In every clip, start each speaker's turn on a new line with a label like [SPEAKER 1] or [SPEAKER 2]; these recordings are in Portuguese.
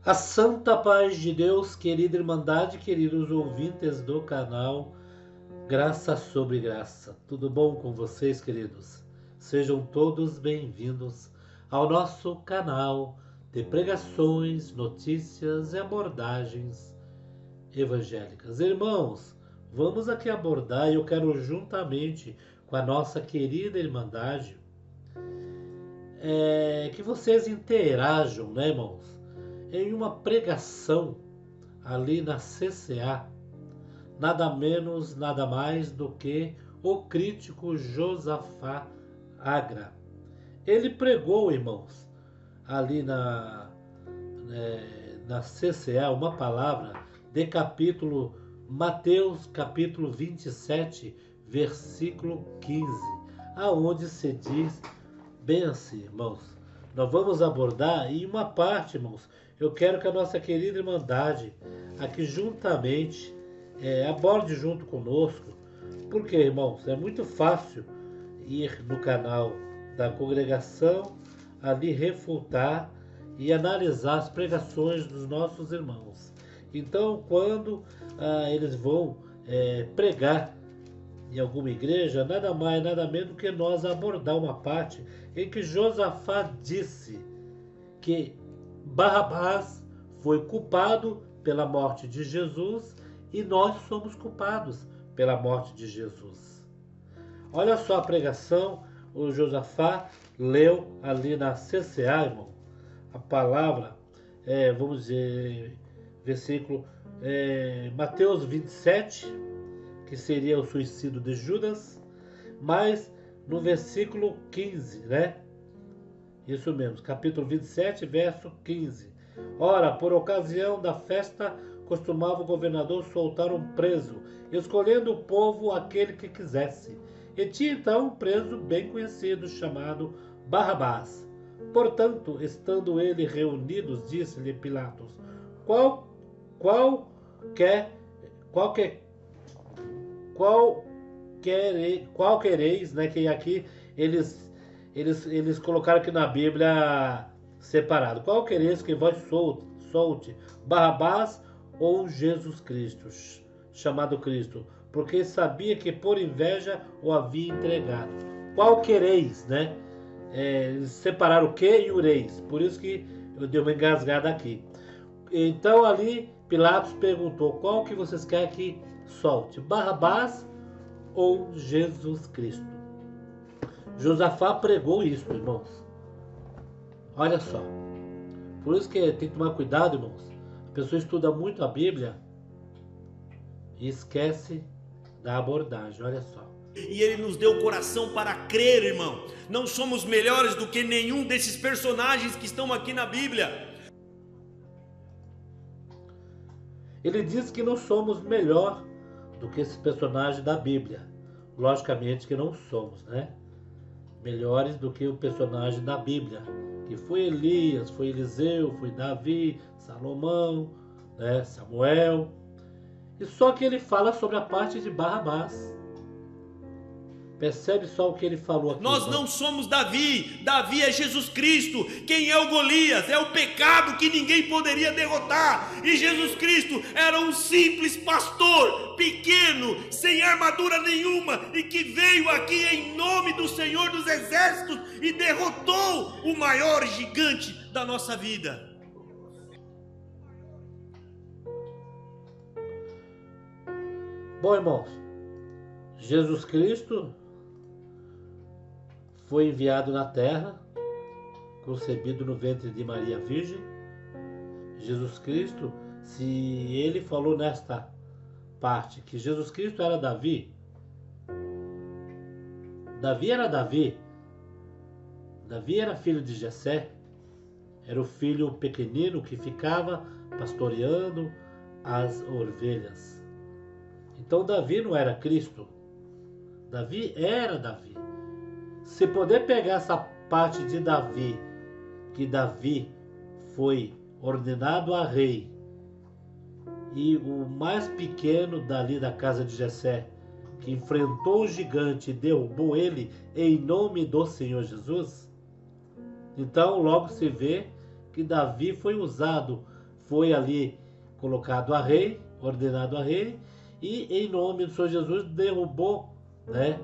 [SPEAKER 1] A santa paz de Deus, querida Irmandade, queridos ouvintes do canal Graça sobre Graça. Tudo bom com vocês, queridos? Sejam todos bem-vindos ao nosso canal de pregações, notícias e abordagens evangélicas. Irmãos, vamos aqui abordar, e eu quero juntamente com a nossa querida Irmandade, que vocês interajam, né, irmãos? Em uma pregação ali na CCA, nada menos, nada mais do que o crítico Josafá Agra. Ele pregou, irmãos, ali na CCA, uma palavra de capítulo Mateus, capítulo 27, versículo 15, aonde se diz bem assim, irmãos. Nós vamos abordar em uma parte, irmãos. Eu quero que a nossa querida Irmandade aqui juntamente aborde junto conosco, porque, irmãos, é muito fácil ir no canal da congregação, ali refutar e analisar as pregações dos nossos irmãos. Então, quando eles vão pregar em alguma igreja, nada mais, nada menos do que nós abordar uma parte em que Josafá disse que Barrabás foi culpado pela morte de Jesus e nós somos culpados pela morte de Jesus. Olha só a pregação, o Josafá leu ali na CCA, irmão, a palavra, vamos dizer, versículo Mateus 27, que seria o suicídio de Judas, mas no versículo 15, né? Isso mesmo, capítulo 27, verso 15. Ora, por ocasião da festa, costumava o governador soltar um preso, escolhendo o povo aquele que quisesse. E tinha então um preso bem conhecido, chamado Barrabás. Portanto, estando eles reunidos, disse-lhe Pilatos: qual quereis, né? Que aqui eles colocaram aqui na Bíblia separado. Qual quereis que vós solte, Barrabás ou Jesus Cristo, chamado Cristo? Porque sabia que por inveja o havia entregado. Qual quereis, né? Eles separaram o que e o reis. Por isso que eu dei uma engasgada aqui. Então ali Pilatos perguntou: qual que vocês querem que solte, Barrabás ou Jesus Cristo? Josafá pregou isso, irmãos. Olha só. Por isso que tem que tomar cuidado, irmãos. A pessoa estuda muito a Bíblia e esquece da abordagem. Olha só.
[SPEAKER 2] E Ele nos deu o coração para crer, irmão. Não somos melhores do que nenhum desses personagens que estão aqui na Bíblia.
[SPEAKER 1] Ele diz que não somos melhor do que esses personagens da Bíblia. Logicamente que não somos, né? Melhores do que o personagem da Bíblia, que foi Elias, foi Eliseu, foi Davi, Salomão, né? Samuel. E só que ele fala sobre a parte de Barrabás. Percebe só o que ele falou aqui.
[SPEAKER 2] Nós não somos Davi. Davi é Jesus Cristo. Quem é o Golias? É o pecado que ninguém poderia derrotar. E Jesus Cristo era um simples pastor, pequeno, sem armadura nenhuma, e que veio aqui em nome do Senhor dos Exércitos e derrotou o maior gigante da nossa vida.
[SPEAKER 1] Bom, irmãos, Jesus Cristo foi enviado na terra, concebido no ventre de Maria Virgem. Jesus Cristo, se ele falou nesta parte que Jesus Cristo era Davi, Davi era filho de Jessé, era o filho pequenino que ficava pastoreando as ovelhas. Então Davi não era Cristo, Davi era Davi. Se poder pegar essa parte de Davi, que Davi foi ordenado a rei, e o mais pequeno dali da casa de Jessé, que enfrentou o gigante e derrubou ele em nome do Senhor Jesus, então logo se vê que Davi foi usado foi ali colocado a rei, ordenado a rei, e em nome do Senhor Jesus derrubou, né,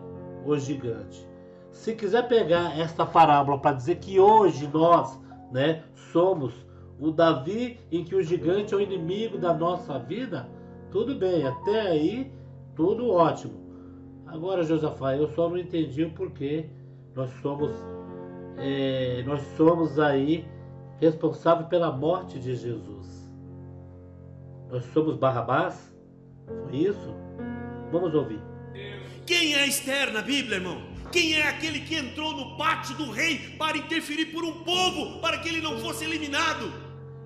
[SPEAKER 1] o gigante. Se quiser pegar esta parábola para dizer que hoje nós, né, somos o Davi em que o gigante é o inimigo da nossa vida, tudo bem, até aí tudo ótimo. Agora, Josafá, eu só não entendi o porquê nós somos aí responsáveis pela morte de Jesus. Nós somos Barrabás? Foi isso? Vamos ouvir.
[SPEAKER 2] Quem é Esther na Bíblia, irmão? Quem é aquele que entrou no pátio do rei para interferir por um povo, para que ele não fosse eliminado?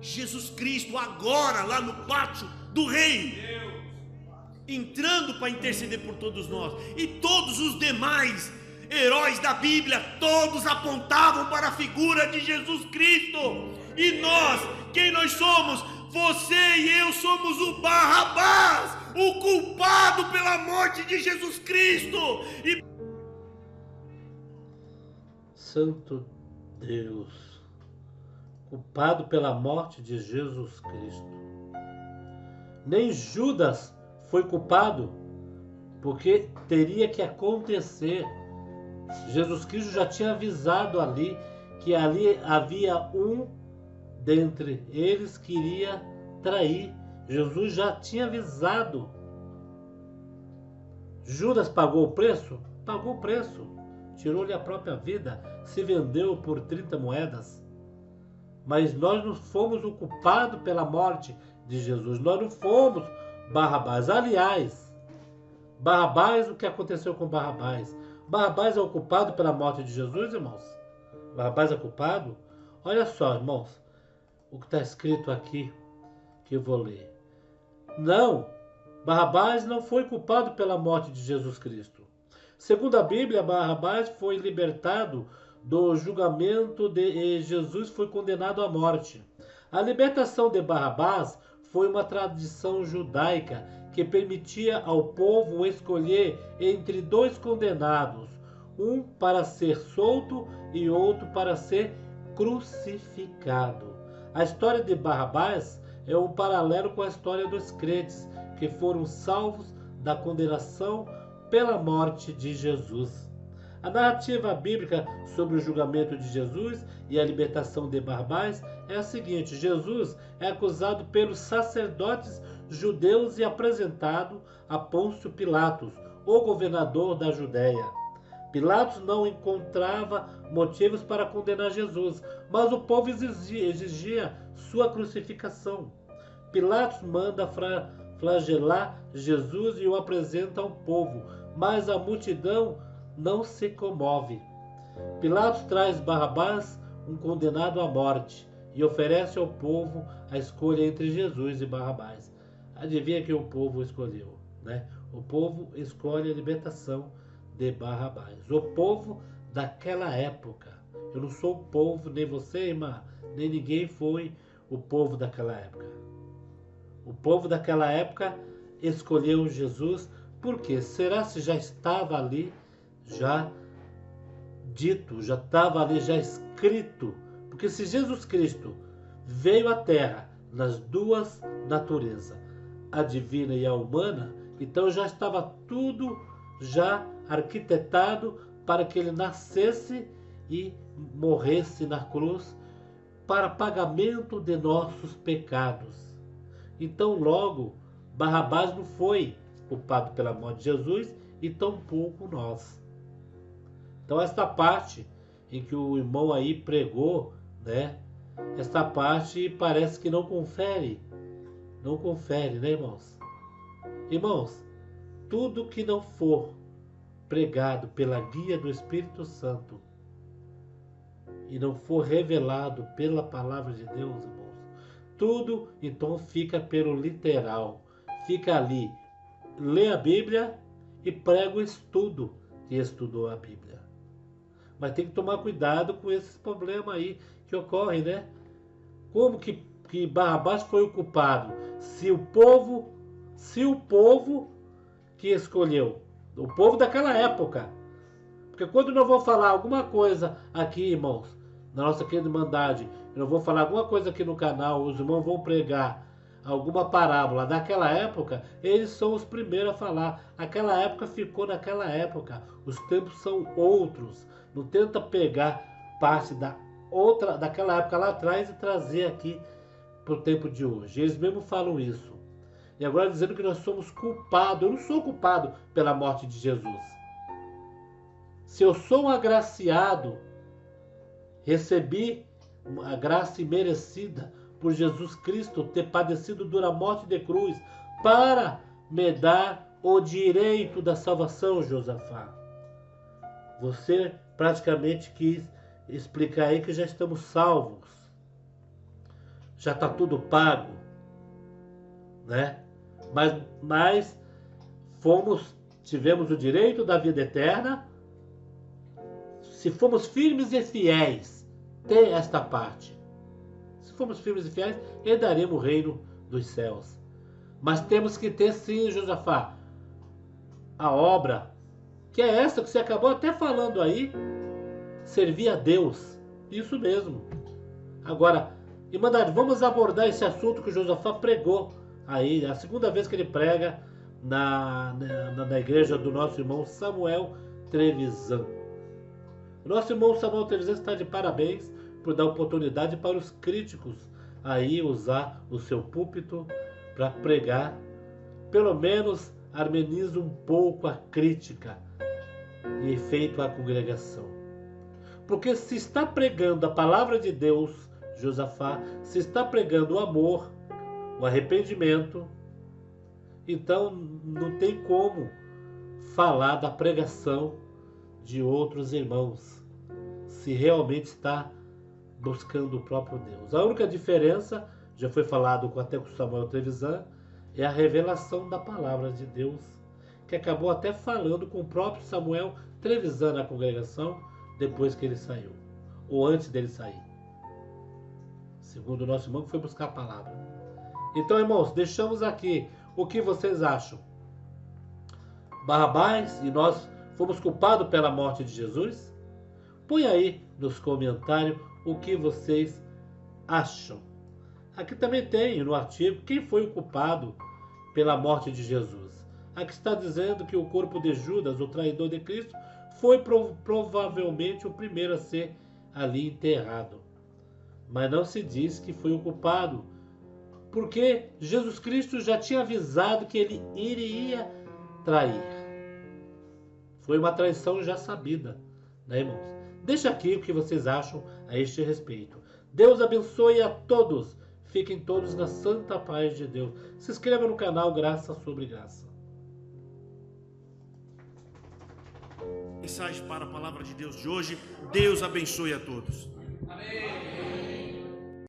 [SPEAKER 2] Jesus Cristo, agora lá no pátio do rei, entrando para interceder por todos nós. E todos os demais heróis da Bíblia, todos apontavam para a figura de Jesus Cristo. E nós, quem nós somos? Você e eu somos o Barrabás, o culpado pela morte de Jesus Cristo. E
[SPEAKER 1] Santo Deus, culpado pela morte de Jesus Cristo. Nem Judas foi culpado, porque teria que acontecer. Jesus Cristo já tinha avisado ali que ali havia um dentre eles que iria trair. Jesus já tinha avisado. Judas pagou o preço? Pagou o preço. Tirou-lhe a própria vida, se vendeu por 30 moedas. Mas nós não fomos o culpado pela morte de Jesus. Nós não fomos Barrabás. Aliás, Barrabás, o que aconteceu com Barrabás? Barrabás é o culpado pela morte de Jesus, irmãos? Barrabás é culpado? Olha só, irmãos, o que está escrito aqui, que eu vou ler. Não, Barrabás não foi culpado pela morte de Jesus Cristo. Segundo a Bíblia, Barrabás foi libertado do julgamento e Jesus foi condenado à morte. A libertação de Barrabás foi uma tradição judaica que permitia ao povo escolher entre dois condenados, um para ser solto e outro para ser crucificado. A história de Barrabás é um paralelo com a história dos crentes que foram salvos da condenação pela morte de Jesus. A narrativa bíblica sobre o julgamento de Jesus e a libertação de Barrabás é a seguinte: Jesus é acusado pelos sacerdotes judeus e apresentado a Pôncio Pilatos, o governador da Judéia. Pilatos não encontrava motivos para condenar Jesus, mas o povo exigia sua crucificação. Pilatos manda flagelar Jesus e o apresenta ao povo, mas a multidão não se comove. Pilatos traz Barrabás, um condenado à morte, e oferece ao povo a escolha entre Jesus e Barrabás. Adivinha que o povo escolheu, né? O povo escolhe a libertação de Barrabás. O povo daquela época. Eu não sou o povo, nem você, irmã, nem ninguém foi o povo daquela época. O povo daquela época escolheu Jesus. Por quê? Será se já estava ali, já dito, já estava ali, já escrito? Porque se Jesus Cristo veio à Terra nas duas naturezas, a divina e a humana, então já estava tudo já arquitetado para que ele nascesse e morresse na cruz para pagamento de nossos pecados. Então logo, Barrabás não foi culpado pela morte de Jesus e tampouco nós. Então esta parte em que o irmão aí pregou, né? Esta parte parece que não confere, né, irmãos? Irmãos, tudo que não for pregado pela guia do Espírito Santo e não for revelado pela palavra de Deus, irmãos, tudo então fica pelo literal, fica ali, lê a Bíblia e prega o estudo que estudou a Bíblia. Mas tem que tomar cuidado com esses problemas aí que ocorrem, né? Como que Barrabás foi o culpado? Se o povo que escolheu, o povo daquela época. Porque quando nós vamos falar alguma coisa aqui, irmãos, na nossa querida Irmandade, eu vou falar alguma coisa aqui no canal, os irmãos vão pregar alguma parábola daquela época, eles são os primeiros a falar. Aquela época ficou naquela época, os tempos são outros. Não tenta pegar parte daquela época lá atrás e trazer aqui para o tempo de hoje. Eles mesmos falam isso. E agora dizendo que nós somos culpados. Eu não sou culpado pela morte de Jesus. Se eu sou um agraciado, recebi a graça imerecida por Jesus Cristo ter padecido dura morte de cruz para me dar o direito da salvação, Josafá. Você praticamente quis explicar aí que já estamos salvos. Já está tudo pago, né? Mas tivemos o direito da vida eterna. Se fomos firmes e fiéis, tem esta parte. Se formos firmes e fiéis, herdaremos o reino dos céus. Mas temos que ter sim, Josafá, a obra, que é essa que você acabou até falando aí, servir a Deus. Isso mesmo. Agora, Irmandade, vamos abordar esse assunto que o Josafá pregou aí, a segunda vez que ele prega na igreja do nosso irmão Samuel Trevisan. O nosso irmão Samuel Trevisan está de parabéns por dar oportunidade para os críticos aí usar o seu púlpito para pregar. Pelo menos ameniza um pouco a crítica e efeito à congregação. Porque se está pregando a palavra de Deus, Josafá, se está pregando o amor, o arrependimento, então não tem como falar da pregação de outros irmãos, se realmente está buscando o próprio Deus. A única diferença, já foi falado até com Samuel Trevisan, é a revelação da palavra de Deus, que acabou até falando com o próprio Samuel Trevisan na congregação, depois que ele saiu, ou antes dele sair. Segundo o nosso irmão que foi buscar a palavra. Então, irmãos, deixamos aqui o que vocês acham. Barrabás e nós fomos culpados pela morte de Jesus? Põe aí nos comentários o que vocês acham. Aqui também tem no artigo quem foi o culpado pela morte de Jesus. Aqui está dizendo que o corpo de Judas, o traidor de Cristo, foi provavelmente o primeiro a ser ali enterrado. Mas não se diz que foi o culpado, porque Jesus Cristo já tinha avisado que ele iria trair. Foi uma traição já sabida, né, irmãos? Deixa aqui o que vocês acham a este respeito. Deus abençoe a todos. Fiquem todos na santa paz de Deus. Se inscreva no canal Graça sobre Graça.
[SPEAKER 2] Mensagem para a palavra de Deus de hoje. Deus abençoe a todos.
[SPEAKER 3] Amém.